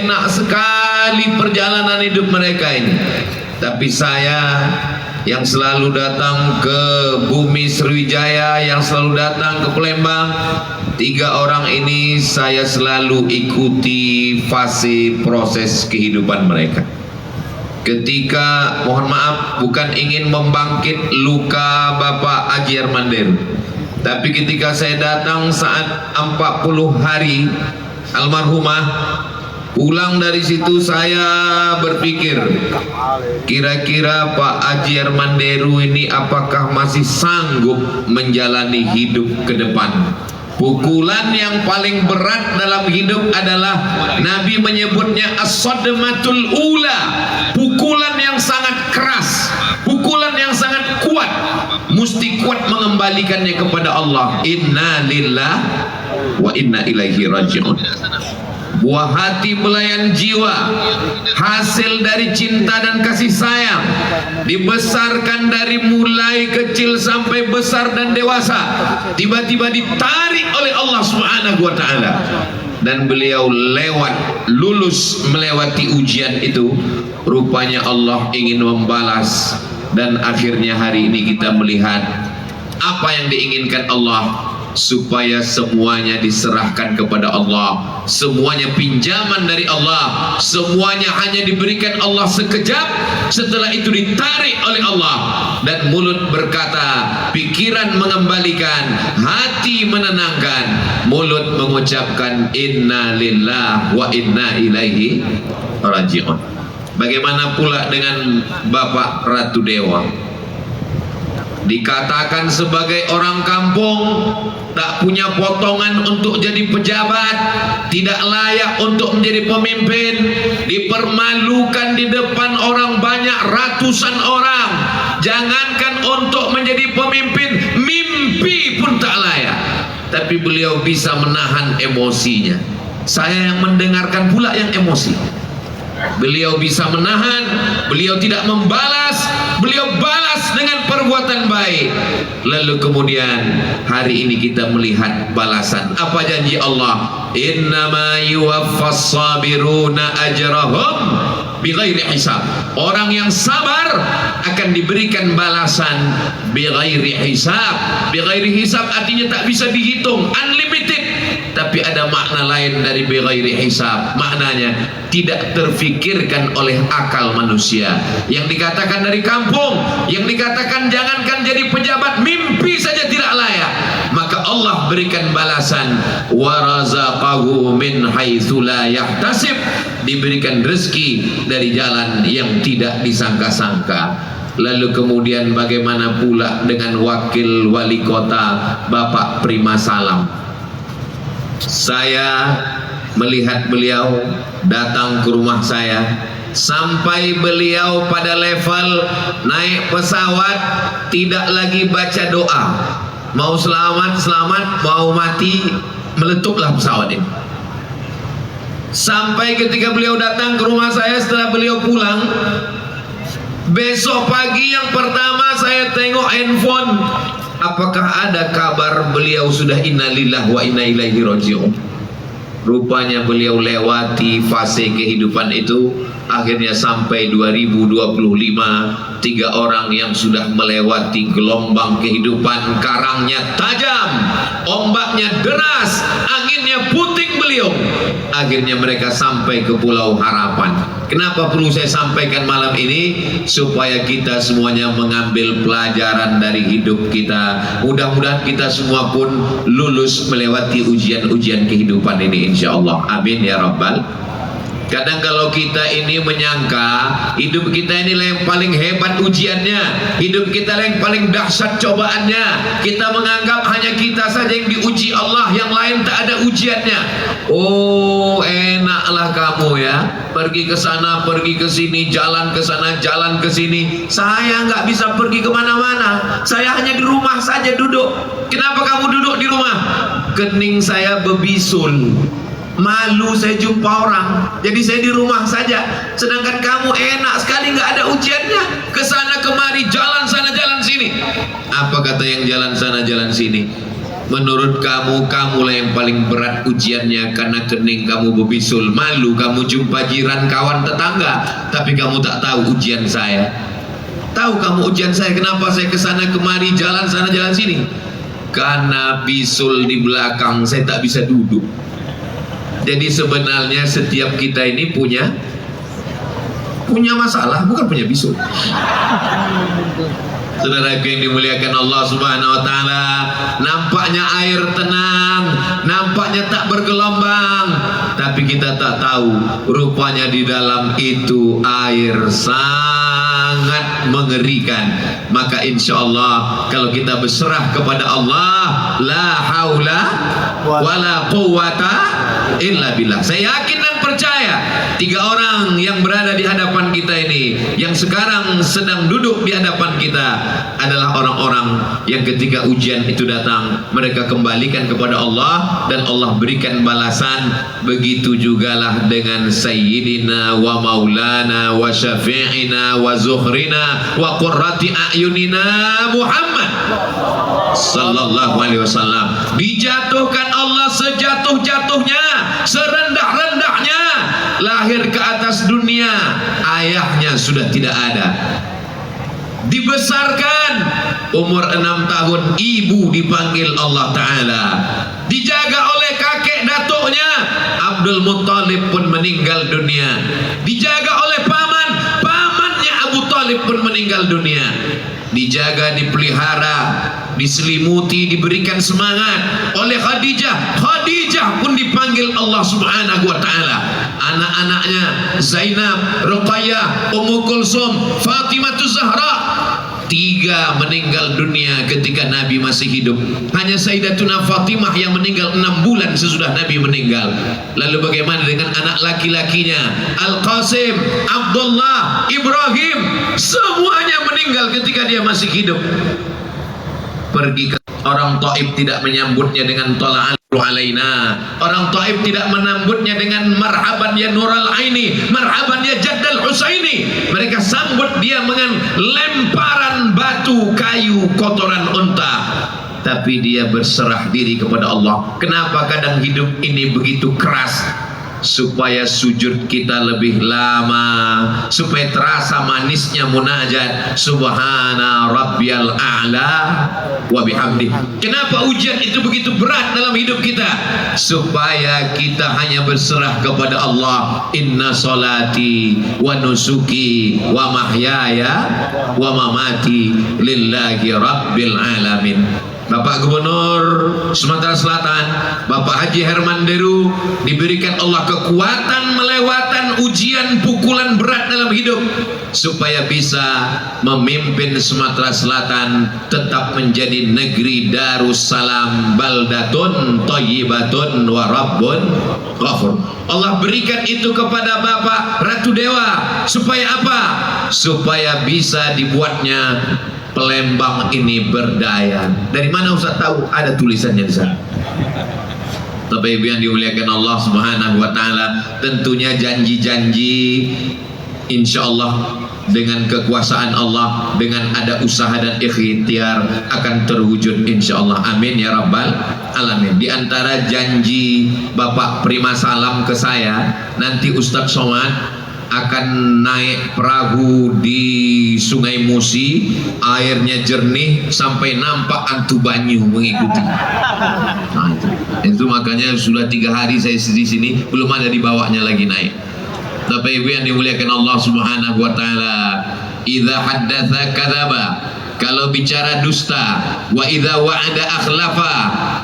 enak sekali perjalanan hidup mereka ini. Tapi saya yang selalu datang ke bumi Sriwijaya, yang selalu datang ke Palembang, 3 orang ini saya selalu ikuti fase proses kehidupan mereka. Ketika, mohon maaf, bukan ingin membangkit luka Bapak Haji Armanderu, tapi ketika saya datang saat 40 hari almarhumah pulang dari situ, saya berpikir, kira-kira Pak Haji Armanderu ini apakah masih sanggup menjalani hidup ke depan? Pukulan yang paling berat dalam hidup adalah Nabi menyebutnya as-sadmatul ula, pukulan yang sangat keras, pukulan yang sangat kuat, mesti kuat mengembalikannya kepada Allah. Inna lillah wa inna ilaihi raji'un. Buah hati belayan jiwa, hasil dari cinta dan kasih sayang, dibesarkan dari mulai kecil sampai besar dan dewasa, tiba-tiba ditarik oleh Allah Subhanahu wa ta'ala, dan beliau lulus melewati ujian itu. Rupanya Allah ingin membalas, dan akhirnya hari ini kita melihat apa yang diinginkan Allah, supaya semuanya diserahkan kepada Allah, semuanya pinjaman dari Allah, semuanya hanya diberikan Allah sekejap, setelah itu ditarik oleh Allah, dan mulut berkata, pikiran mengembalikan, hati menenangkan, mulut mengucapkan inna lillah wa inna ilaihi raji'un. Bagaimana pula dengan Bapak Ratu Dewa? Dikatakan sebagai orang kampung, tak punya potongan untuk jadi pejabat, tidak layak untuk menjadi pemimpin, dipermalukan di depan orang banyak, ratusan orang. Jangankan untuk menjadi pemimpin, mimpi pun tak layak. Tapi beliau bisa menahan emosinya. Saya yang mendengarkan pula yang emosi. Beliau bisa menahan, beliau tidak membalas, beliau balas dengan perbuatan baik. Lalu kemudian hari ini kita melihat balasan. Apa janji Allah? Innama yuwaffas sabiruna ajrahum bighairi hisab. Orang yang sabar akan diberikan balasan bighairi hisab. Bighairi hisab artinya tak bisa dihitung, unlimited. Tapi ada makna lain dari bighairi hisab, maknanya tidak terfikirkan oleh akal manusia. Yang dikatakan dari kampung, yang dikatakan jangankan jadi pejabat, mimpi saja tidak layak, maka Allah berikan balasan, wa razaqahu min haitsu la yahtasib, diberikan rezeki dari jalan yang tidak disangka-sangka. Lalu kemudian bagaimana pula dengan wakil wali kota Bapak Prima Salam? Saya melihat beliau datang ke rumah saya, sampai beliau pada level naik pesawat tidak lagi baca doa, mau selamat, mau mati, meletuklah pesawat ini. Sampai ketika beliau datang ke rumah saya setelah beliau pulang, besok pagi yang pertama saya tengok handphone, apakah ada kabar beliau sudah innalillah wa inna ilaihi raji'un. Rupanya beliau lewati fase kehidupan itu. Akhirnya sampai 2025, 3 orang yang sudah melewati gelombang kehidupan, karangnya tajam, ombaknya deras, anginnya puting beliung. Akhirnya mereka sampai ke Pulau Harapan. Kenapa perlu saya sampaikan malam ini? Supaya kita semuanya mengambil pelajaran dari hidup kita. Mudah-mudahan kita semua pun lulus melewati ujian-ujian kehidupan ini, insya Allah. Amin ya Rabbal. Kadang kalau kita ini menyangka hidup kita ini yang paling hebat ujiannya, hidup kita yang paling dahsyat cobaannya, kita menganggap hanya kita saja yang diuji Allah, yang lain tak ada ujiannya. Oh, enaklah kamu ya, pergi ke sana, pergi ke sini, jalan ke sana, jalan ke sini. Saya nggak bisa pergi kemana-mana, saya hanya di rumah saja duduk. Kenapa kamu duduk di rumah? Kening saya bebisul, malu saya jumpa orang, jadi saya di rumah saja. Sedangkan kamu enak sekali, nggak ada ujiannya, ke sana kemari, jalan sana jalan sini. Apa kata yang jalan sana jalan sini? Menurut kamu, kamulah yang paling berat ujiannya karena kening kamu berbisul. Malu kamu jumpa jiran, kawan, tetangga, tapi kamu tak tahu ujian saya. Tahu kamu ujian saya, kenapa saya kesana kemari, jalan sana jalan sini? Karena bisul di belakang, saya tak bisa duduk. Jadi sebenarnya setiap kita ini punya masalah, bukan punya bisul. Saudara yang dimuliakan Allah Subhanahu wa taala, nampaknya air tenang, nampaknya tak bergelombang, tapi kita tak tahu rupanya di dalam itu air sangat mengerikan. Maka insya Allah kalau kita berserah kepada Allah, la haula wala quwwata illa billah. Saya yakin dan percaya 3 orang yang berada di hadapan kita ini, yang sekarang sedang duduk di hadapan kita, adalah orang-orang yang ketika ujian itu datang, mereka kembalikan kepada Allah dan Allah berikan balasan. Begitu jugalah dengan Sayyidina wa Maulana wa Syafi'ina wa Zuhrina wa Qurrati A'yunina Muhammad sallallahu alaihi wasallam. Dijatuhkan Allah sejatuh-jatuhnya, serendah-rendahnya, lahir ke atas dunia, ayahnya sudah tidak ada. Dibesarkan umur 6 tahun, ibu dipanggil Allah Ta'ala. Dijaga oleh kakek datuknya, Abdul Muttalib pun meninggal dunia. Dijaga oleh pamannya Abu Talib pun meninggal dunia. Dijaga, dipelihara, diselimuti, diberikan semangat oleh Khadijah. Khadijah pun dipanggil Allah Subhanahu wa taala. Anak-anaknya Zainab, Ruqayyah, Ummu Kulsum, Fatimah Zahra, 3 meninggal dunia ketika Nabi masih hidup. Hanya Sayyidatuna Fatimah yang meninggal 6 bulan sesudah Nabi meninggal. Lalu bagaimana dengan anak laki-lakinya, Al-Qasim, Abdullah, Ibrahim? Semuanya meninggal ketika dia masih hidup. Pergi ke orang Taif, tidak menyambutnya dengan tola'an alaina. Orang Taif tidak menambutnya dengan marhaban ya Nural Aini, marhaban ya Jaddal Husaini. Mereka sambut dia dengan lemparan batu, kayu, kotoran unta. Tapi dia berserah diri kepada Allah. Kenapa kadang hidup ini begitu keras? Supaya sujud kita lebih lama, supaya terasa manisnya munajat subhana rabbiyal a'la wa bihamdi. Kenapa ujian itu begitu berat dalam hidup kita? Supaya kita hanya berserah kepada Allah. Inna salati wa nusuki wa mahyaya wa mamati lillahi rabbil alamin. Bapak Gubernur Sumatera Selatan, Bapak Haji Herman Deru, diberikan Allah kekuatan melewatan ujian pukulan berat dalam hidup supaya bisa memimpin Sumatera Selatan tetap menjadi negeri Darussalam, baldatun thayyibatun wa rabbun ghafur. Allah berikan itu kepada Bapak Ratu Dewa supaya apa? Supaya bisa dibuatnya Palembang ini berdaya. Dari mana Ustaz tahu? Ada tulisannya di sana. Tapi Ibu yang dimuliakan Allah Subhanahu wa taala, tentunya janji-janji insyaallah dengan kekuasaan Allah, dengan ada usaha dan ikhtiar akan terwujud insyaallah. Amin ya rabbal alamin. Di antara janji Bapak Prima Salam ke saya, nanti Ustaz Somad akan naik perahu di Sungai Musi, airnya jernih sampai nampak antu banyu mengikuti. Nah, itu makanya sudah 3 hari saya di sini belum ada dibawanya lagi naik. Tapi Ibu yang dimuliakan Allah Subhanahu wa taala, idza haddatsa kadzaba, kalau bicara dusta, wa idza wa'ada akhlafa,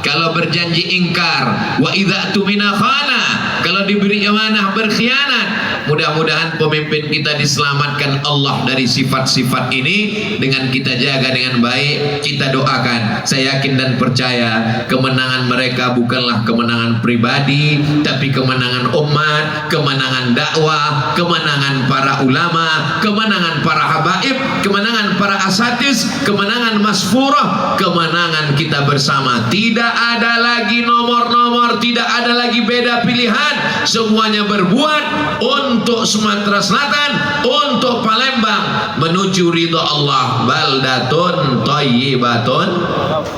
kalau berjanji ingkar, wa idza tumina khana, kalau diberi amanah berkhianat. Mudah-mudahan pemimpin kita diselamatkan Allah dari sifat-sifat ini dengan kita jaga dengan baik, kita doakan. Saya yakin dan percaya kemenangan mereka bukanlah kemenangan pribadi, tapi kemenangan umat, kemenangan dakwah, kemenangan para ulama, kemenangan para habaib, kemenangan para asatis, kemenangan masfurah, kemenangan kita bersama. Tidak ada lagi nomor-nomor, tidak ada lagi beda pilihan. Semuanya berbuat untuk untuk Sumatera Selatan, untuk Palembang, menuju ridha Allah. Baldatun thayyibatun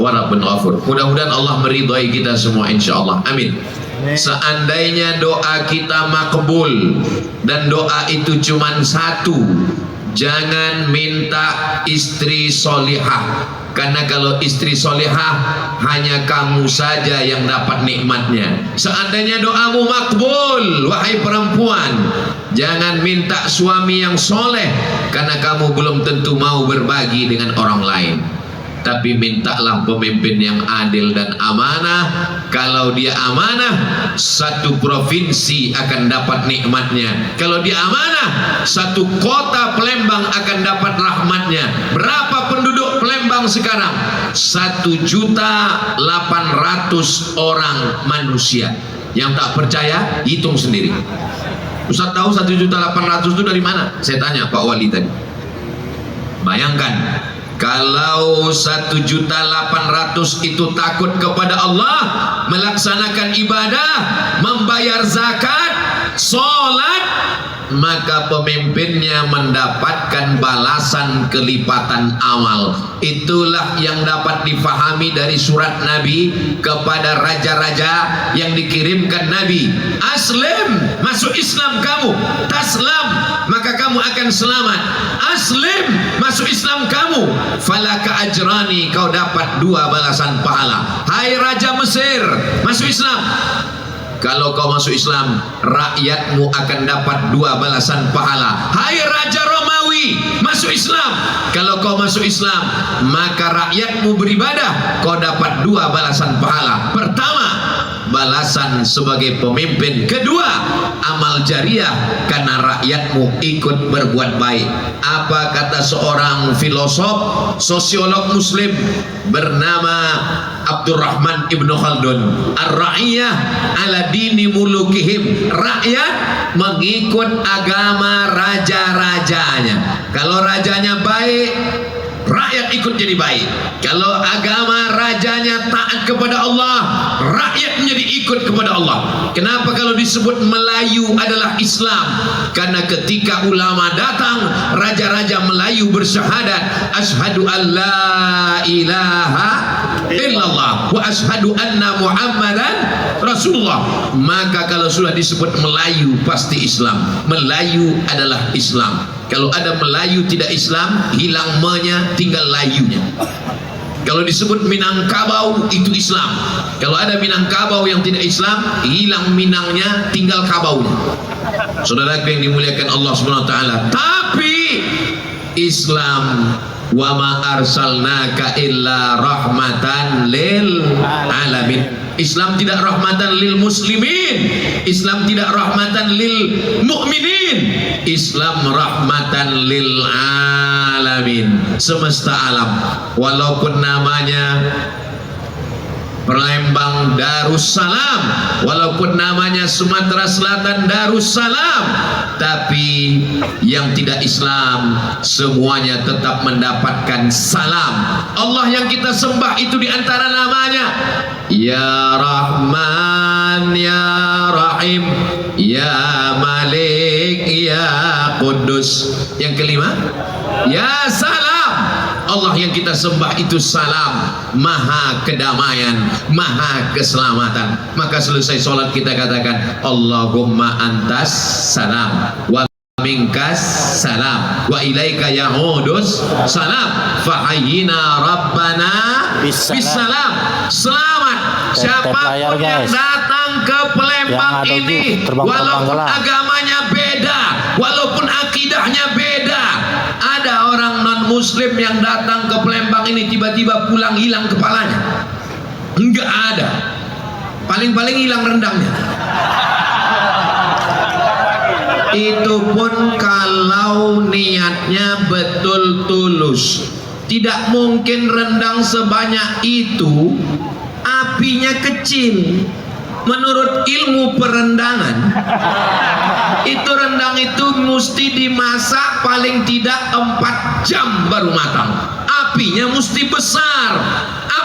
wa rabbun ghafur. Mudah-mudahan Allah meridhai kita semua insyaallah. Amin. Seandainya doa kita makbul dan doa itu cuma satu, jangan minta istri solihah, karena kalau istri solihah hanya kamu saja yang dapat nikmatnya. Seandainya doamu makbul, wahai perempuan, jangan minta suami yang soleh, karena kamu belum tentu mau berbagi dengan orang lain. Tapi mintalah pemimpin yang adil dan amanah. Kalau dia amanah, satu provinsi akan dapat nikmatnya. Kalau dia amanah, satu kota Palembang akan dapat rahmatnya. Berapa penduduk Palembang sekarang? 1.800.000 orang manusia. Yang tak percaya, hitung sendiri. Ustaz tahu 1.800.000 itu dari mana? Saya tanya Pak Wali tadi. Bayangkan, kalau 1.800.000 itu takut kepada Allah, melaksanakan ibadah, membayar zakat, sholat, maka pemimpinnya mendapatkan balasan kelipatan amal. Itulah yang dapat difahami dari surat Nabi kepada raja-raja yang dikirimkan Nabi. Aslim, masuk Islam kamu, taslam, maka kamu akan selamat. Aslim, masuk Islam kamu, falaka ajrani, kau dapat 2 balasan pahala. Hai Raja Mesir, masuk Islam. Kalau kau masuk Islam, rakyatmu akan dapat 2 balasan pahala. Hai Raja Romawi, masuk Islam. Kalau kau masuk Islam, maka rakyatmu beribadah, kau dapat 2 balasan pahala. Pertama, balasan sebagai pemimpin. Kedua, amal jariah karena rakyatmu ikut berbuat baik. Apa kata seorang filosof, sosiolog muslim bernama Abdurrahman Ibnu Khaldun? Ar-ra'iyah ala dini mulukihim. Rakyat mengikut agama raja-rajanya. Kalau rajanya baik, rakyat ikut jadi baik. Kalau agama rajanya taat kepada Allah, rakyat menjadi ikut kepada Allah. Kenapa kalau disebut Melayu adalah Islam? Karena ketika ulama datang, raja-raja Melayu bersyahadat, asyhadu an la ilaha illallah wa asyhadu anna Muhammadan Rasulullah. Maka kalau sudah disebut Melayu pasti Islam. Melayu adalah Islam. Kalau ada Melayu tidak Islam, hilang me-nya, tinggal layunya. Kalau disebut Minangkabau, itu Islam. Kalau ada Minangkabau yang tidak Islam, hilang Minangnya, tinggal kabaunya. Saudara yang dimuliakan Allah SWT. Tapi Islam, wa ma arsalnaka illa rahmatan lil alamin. Islam tidak rahmatan lil muslimin, Islam tidak rahmatan lil mukminin, Islam rahmatan lil alamin, semesta alam. Walaupun namanya Palembang Darussalam, walaupun namanya Sumatera Selatan Darussalam, tapi yang tidak Islam semuanya tetap mendapatkan salam. Allah yang kita sembah itu diantara namanya Ya Rahman, Ya Rahim, Ya Malik, Ya Kudus. Yang kelima, Ya Salam. Allah yang kita sembah itu salam, maha kedamaian, maha keselamatan. Maka selesai sholat kita katakan Allahumma antas salam wa minkas salam wa ilaika ya'udus salam fahayyina rabbana bisalam. Selamat siapapun yang datang ke Palembang ini, walaupun agamanya beda, walaupun akidahnya beda. Ada orang non muslim yang datang ke Palembang ini tiba-tiba pulang hilang kepalanya. Enggak ada. Paling-paling hilang rendangnya. Itu pun kalau niatnya betul tulus. Tidak mungkin rendang sebanyak itu apinya kecil. Menurut ilmu perendangan, itu rendang itu mesti dimasak paling tidak 4 jam baru matang. Apinya mesti besar.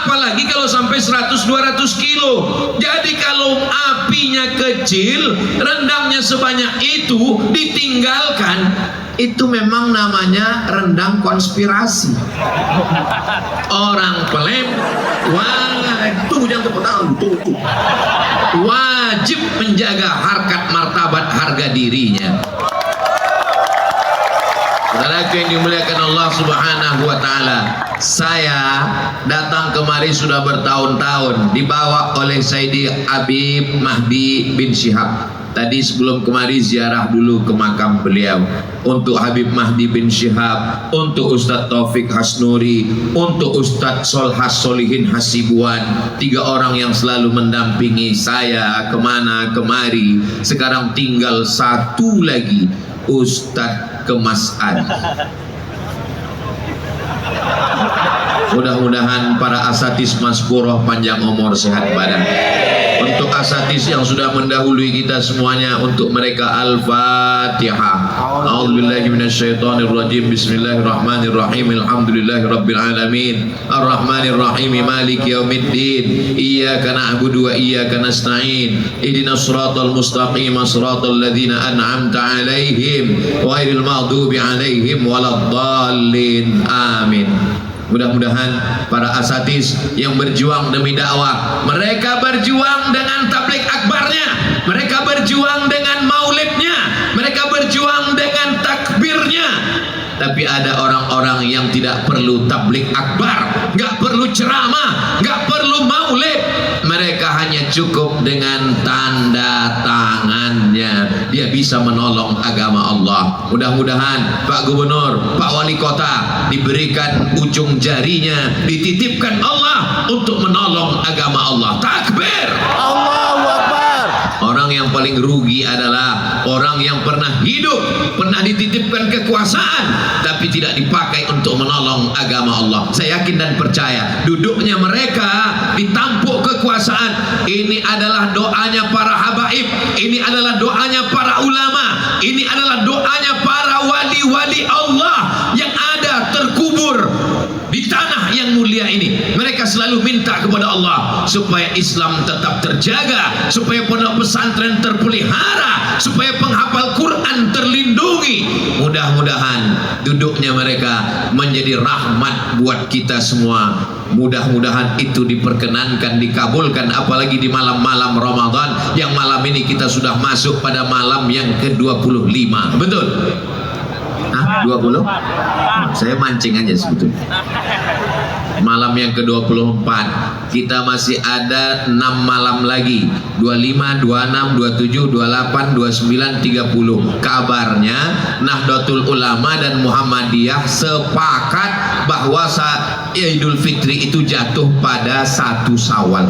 apalagi kalau sampai 100-200 kilo. Jadi kalau apinya kecil, rendangnya sebanyak itu ditinggalkan, itu memang namanya rendang konspirasi. Orang Palembang, jangan tepuk tangan, wajib menjaga harkat martabat harga dirinya. Saudaraku yang dimuliakan Allah Subhanahu wa taala, saya datang kemari sudah bertahun-tahun dibawa oleh Sayyidi Habib Mahdi bin Syihab. Tadi sebelum kemari ziarah dulu ke makam beliau. Untuk Habib Mahdi bin Syihab, untuk Ustadz Taufik Hasnuri, untuk Ustadz Solhas Solihin Hasibuan, 3 orang yang selalu mendampingi saya kemana kemari. Sekarang tinggal 1 lagi, Ustadz Kemas'ad. Mudah-mudahan para asatis maskuroh panjang umur sehat badan. Untuk asatis yang sudah mendahului kita semuanya, untuk mereka Al-Fatihah. A'udzubillahi minasyaitonirrajim. Bismillahirrahmanirrahim. Alhamdulillahirabbil alamin. Arrahmanirrahim. Maliki yaumiddin. Iyyaka na'budu wa iyyaka nasta'in. Ihdinas siratal mustaqim, siratal ladzina an'amta 'alaihim ghairil maghdubi 'alaihim waladdallin. Amin. Mudah-mudahan para asatis yang berjuang demi dakwah, mereka berjuang dengan tablik akbarnya, mereka berjuang dengan maulidnya, mereka berjuang dengan takbirnya. Tapi ada orang-orang yang tidak perlu tablik akbar, nggak perlu ceramah, nggak perlu maulid, mereka hanya cukup dengan tanda tangannya, dia bisa menolong agama Allah. Mudah-mudahan Pak Gubernur, Pak Wali Kota diberikan ujung jarinya, dititipkan Allah untuk menolong agama Allah. Takbir, Allahu Akbar. Orang yang paling rugi adalah orang yang pernah hidup, pernah dititipkan kekuasaan, tapi tidak dipakai untuk menolong agama Allah. Saya yakin dan percaya, duduknya mereka ditampuk kekuasaan, ini adalah doanya para habaib, ini adalah doanya para ulama, ini adalah doanya para wali-wali Allah yang ada terkubur di tanah yang mulia ini. Mereka selalu minta kepada Allah supaya Islam tetap terjaga, supaya pondok pesantren terpelihara, supaya penghafal Quran terlindungi. Mudah-mudahan duduknya mereka menjadi rahmat buat kita semua. Mudah-mudahan itu diperkenankan, dikabulkan, apalagi di malam-malam Ramadan, yang malam ini kita sudah masuk pada malam yang ke-25. Betul? 20? Saya mancing aja sebetulnya. Malam yang ke-24, kita masih ada 6 malam lagi, 25, 26, 27, 28, 29, 30. Kabarnya Nahdlatul Ulama dan Muhammadiyah sepakat bahwa Idul Fitri itu jatuh pada 1 Syawal.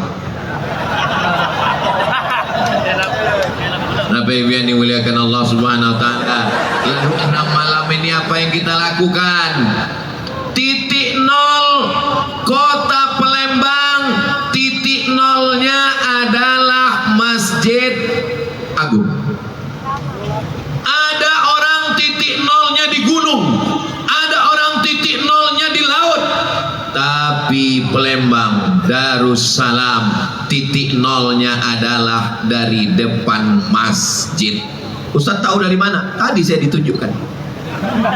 Nabi yang dimuliakan Allah Subhanahu wa taala. Lalu 6 malam ini apa yang kita lakukan? Titik nol kota Palembang, titik nolnya adalah Masjid Agung. Ada orang titik nolnya di gunung, ada orang titik nolnya di laut. Tapi Palembang Darussalam titik nolnya adalah dari depan masjid. Ustaz tahu dari mana? Tadi saya ditunjukkan.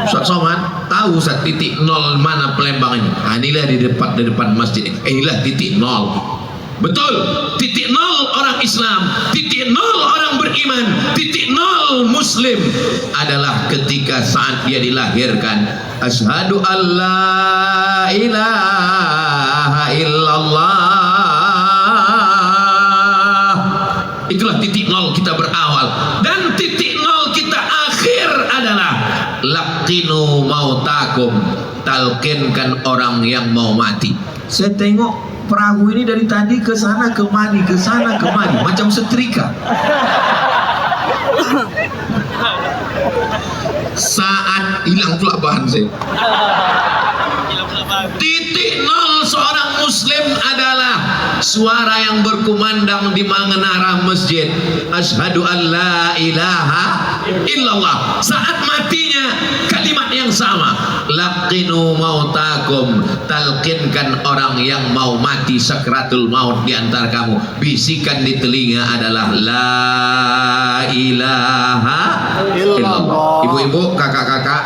Ustaz Somad tahu Ustaz titik nol mana Palembang ini. Inilah di depan masjid. Inilah titik nol. Betul, titik nol orang Islam, titik nol orang beriman, titik nol Muslim adalah ketika saat dia dilahirkan. Asyhadu alla ilaha illallah. Itulah titik nol kita berawal. Dan titik nol kita akhir adalah laqinu mautakum, talqinkan orang yang mau mati. Saya tengok perahu ini dari tadi ke sana kemari, ke sana kemari, macam setrika. Saat hilang pula bahan saya. Titik nol seorang muslim adalah suara yang berkumandang di menara masjid, asyhadu an la ilaha illallah. Saat matinya kalimat yang sama, laqinu mautakum, talqinkan orang yang mau mati sakratul maut di antara kamu, bisikan di telinga adalah la ilaha illallah. Ibu-ibu, kakak-kakak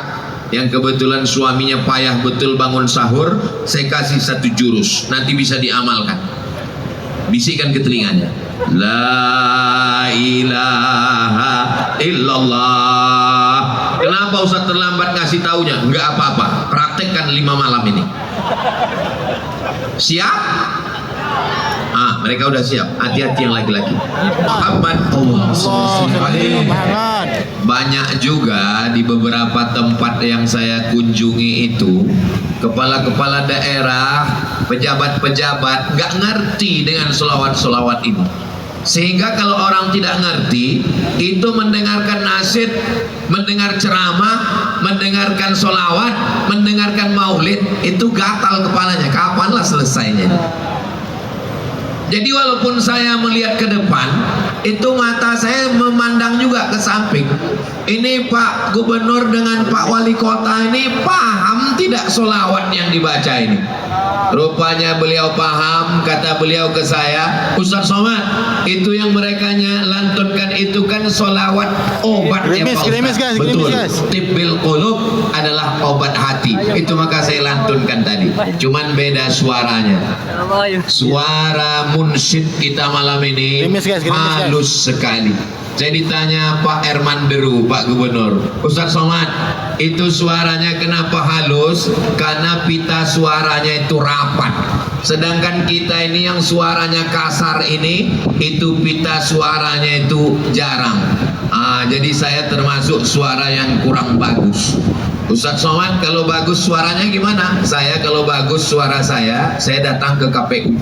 yang kebetulan suaminya payah betul bangun sahur, saya kasih satu jurus, nanti bisa diamalkan. Bisikkan ke telinganya, la ilaha illallah. Kenapa Ustaz terlambat ngasih taunya? Enggak apa-apa, praktekkan 5 malam ini. Siap? Mereka udah siap. Hati-hati yang laki-laki. Muhammad banyak juga di beberapa tempat yang saya kunjungi itu, kepala-kepala daerah, pejabat-pejabat nggak ngerti dengan selawat-selawat ini. Sehingga kalau orang tidak ngerti, itu mendengarkan nasyid, mendengar ceramah, mendengarkan solawat, mendengarkan maulid, itu gatal kepalanya. Kapanlah selesainya? Jadi walaupun saya melihat ke depan, itu mata saya memandang juga ke samping. Ini Pak Gubernur dengan Pak Wali Kota ini paham tidak solawat yang dibaca ini? Rupanya beliau paham. Kata beliau ke saya, Ustaz Somad, itu yang mereka lantunkan itu kan solawat obatnya Pak Ustaz. Betul, tibbil qulub adalah obat hati. Itu maka saya lantunkan tadi. Cuman beda suaranya. Suara munsyid kita malam ini halus sekali. Saya ditanya Pak Herman Deru, Pak Gubernur, Ustaz Somad, itu suaranya kenapa halus? Karena pita suaranya itu rapat. Sedangkan kita ini yang suaranya kasar ini, itu pita suaranya itu jarang. Jadi saya termasuk suara yang kurang bagus. Ustaz Somad kalau bagus suaranya gimana? Saya kalau bagus suara saya datang ke KPU.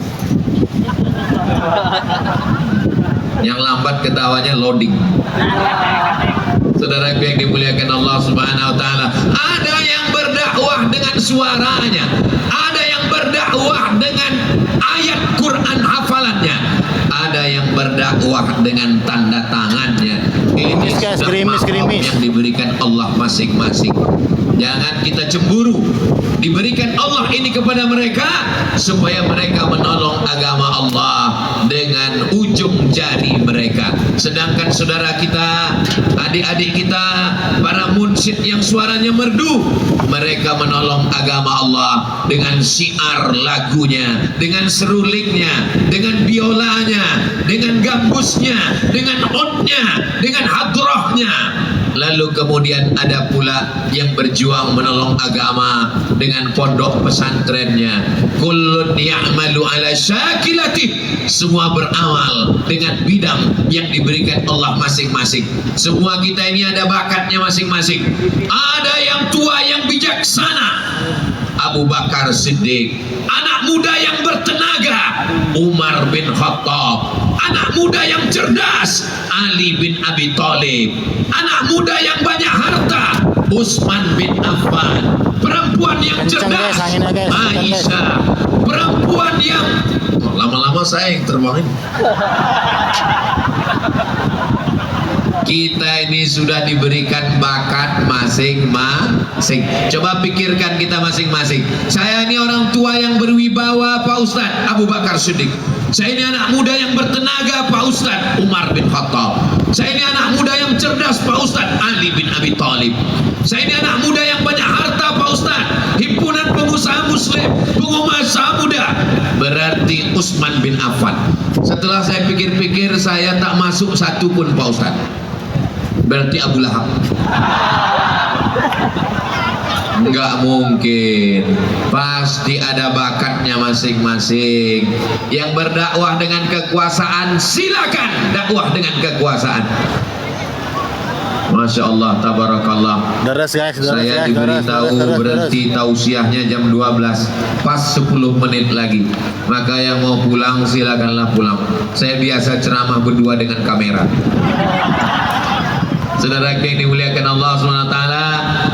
Yang lambat ketawanya loading. Saudara yang dimuliakan Allah Subhanahu wa taala, ada yang berdakwah dengan suaranya, ada yang berdakwah dengan ayat Quran hafalannya, ada yang berdakwah dengan tanda tangannya. Ini yang diberikan Allah masing-masing. Jangan kita cemburu. Diberikan Allah ini kepada mereka supaya mereka menolong agama Allah dengan ujung jari mereka. Sedangkan saudara kita, adik-adik kita, para munsyid yang suaranya merdu, mereka menolong agama Allah dengan syiar lagunya, dengan serulingnya, dengan biolanya, dengan gambusnya, dengan outnya, dengan hadrohnya. Lalu kemudian ada pula yang berjuang menolong agama dengan pondok pesantrennya. Kullun ya'malu ala syakilati, semua beramal dengan bidang yang diberikan Allah masing-masing. Semua kita ini ada bakatnya masing-masing. Ada yang tua yang bijaksana, Abu Bakar Siddiq. Anak muda yang bertenaga, Umar bin Khattab. Anak muda yang cerdas, Ali bin Abi Thalib. Anak muda yang banyak harta, Utsman bin Affan. Perempuan yang cerdas, Aisyah. Perempuan yang lama-lama saya yang terbang ini. Kita ini sudah diberikan bakat masing-masing. Coba pikirkan kita masing-masing. Saya ini orang tua yang berwibawa, Pak Ustadz, Abu Bakar Siddiq. Saya ini anak muda yang bertenaga, Pak Ustadz, Umar bin Khattab. Saya ini anak muda yang cerdas, Pak Ustadz, Ali bin Abi Thalib. Saya ini anak muda yang banyak harta, Pak Ustadz, himpunan pengusaha muslim, pengusaha muda. Berarti Utsman bin Affan. Setelah saya pikir-pikir, saya tak masuk satu pun, Pak Ustadz. Berarti Abu Lahab. Enggak mungkin. Pasti ada bakatnya masing-masing. Yang berdakwah dengan kekuasaan, silakan dakwah dengan kekuasaan. Masya Allah, tabarakallah. Saya diberitahu berhenti tausiahnya jam 12, pas 10 menit lagi. Maka yang mau pulang silakanlah pulang. Saya biasa ceramah berdua dengan kamera. Saudara yang dimuliakan Allah SWT,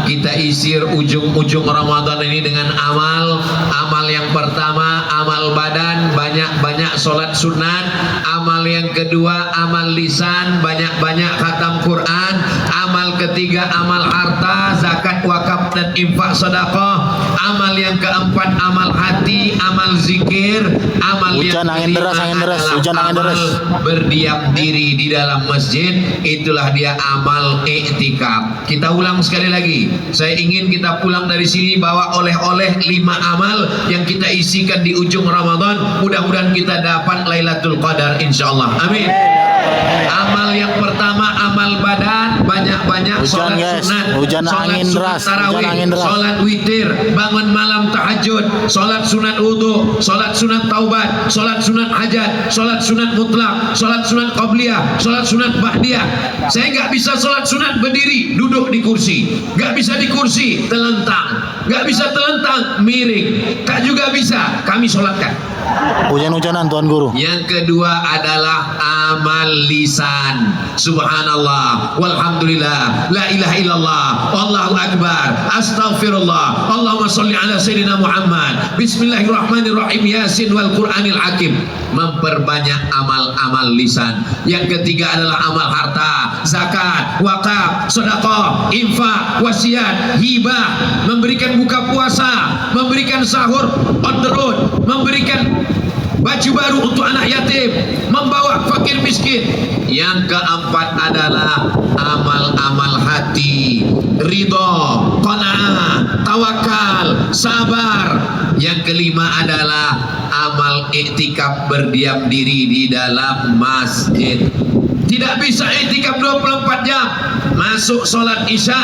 kita isi ujung-ujung Ramadan ini dengan amal. Amal yang pertama, amal badan, banyak-banyak sholat sunat. Amal yang kedua, amal lisan, banyak-banyak khatam Quran. Amal ketiga, amal harta, zakat, wakaf, dan infak sedekah. Amal yang keempat, amal hati, amal zikir. Amal Hujan, yang angin kelima deras, angin deras, adalah hujan, angin amal deras. berdiam diri di dalam masjid. Itulah dia amal i'tikaf. Kita ulang sekali lagi. Saya ingin kita pulang dari sini bawa oleh-oleh 5 amal yang kita isikan di ujung Ramadan. Mudah-mudahan kita dapat Lailatul Qadar insyaallah. Amin. Amal yang pertama, amal badan, banyak-banyak Hujan, sholat guys. sunat, Hujan, sholat angin sunat deras. tarawih, Hujan, angin deras. sholat witir, bangun malam tahajud, sholat sunat wudu, sholat sunat taubat, sholat sunat hajat, sholat sunat mutlak, sholat sunat qabliyah, sholat sunat ba'diyah. Saya nggak bisa sholat sunat berdiri, duduk di kursi, nggak bisa di kursi telentang, nggak bisa telentang miring, tak juga bisa kami sholatkan. Hujan-hujanan Tuan Guru. Yang kedua adalah amal lisan. Subhanallah, walhamdulillah, la ilaha illallah, Allahu akbar, astaghfirullah, Allahumma sholli ala sayyidina Muhammad, bismillahirrahmanirrahim, yasin wal Qur'anil hakim. Memperbanyak amal-amal lisan. Yang ketiga adalah amal harta, zakat, wakaf, sedekah, infak, wasiat, hibah, memberikan buka puasa, memberikan sahur on the road, memberikan baju baru untuk anak yatim, membawa fakir miskin. Yang keempat adalah amal-amal hati, ridho, qanaah, tawakal, sabar. Yang kelima adalah amal iktikaf, berdiam diri di dalam masjid. Tidak bisa iktikaf 24 jam. Masuk sholat isya,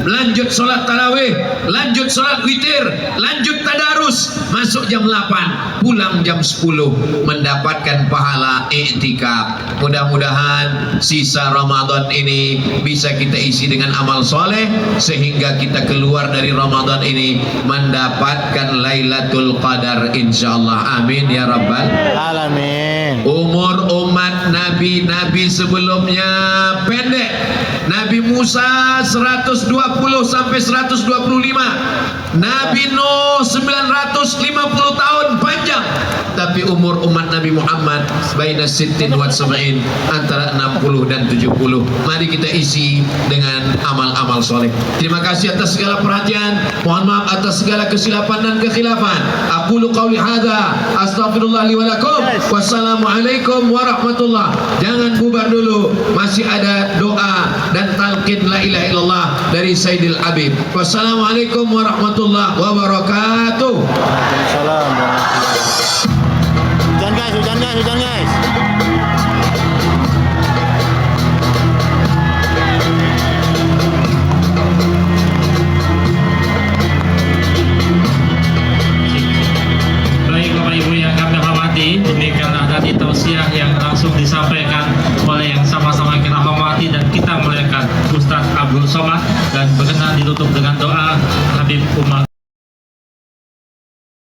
lanjut sholat tarawih, lanjut sholat witir, lanjut tadarus, masuk jam 8, pulang jam 10, mendapatkan pahala iktikaf. Mudah-mudahan sisa Ramadan ini bisa kita isi dengan amal soleh, sehingga kita keluar dari Ramadan ini mendapatkan Lailatul Qadar insyaallah. Amin ya rabbal Alamin. Umur umat nabi-nabi sebelumnya pendek. Nabi Musa 120 sampai 125. Nabi Nuh 950 tahun panjang. Tapi umur umat Nabi Muhammad baina sittin wa sab'in, antara 60 dan 70. Mari kita isi dengan amal-amal soleh. Terima kasih atas segala perhatian. Mohon maaf atas segala kesilapan dan kekhilafan. Aqulu qawli hadza, astaghfirullah li wa lakum. Wassalamualaikum warahmatullah. Jangan bubar dulu, masih ada doa dan talqin la ilaha illallah dari Sayyidil Habib. Wassalamualaikum warahmatullahi wabarakatuh. Waalaikumsalam warahmatullahi. Hujan guys, hujan guys, hujan guys. Baik Bapak Ibu yang kami hormati, demikianlah tadi tausiah yang langsung disampaikan oleh yang sama-sama kita hormati dan kita muliakan Ustadz Abdul Somad, dan berkenan ditutup dengan doa Habib Umar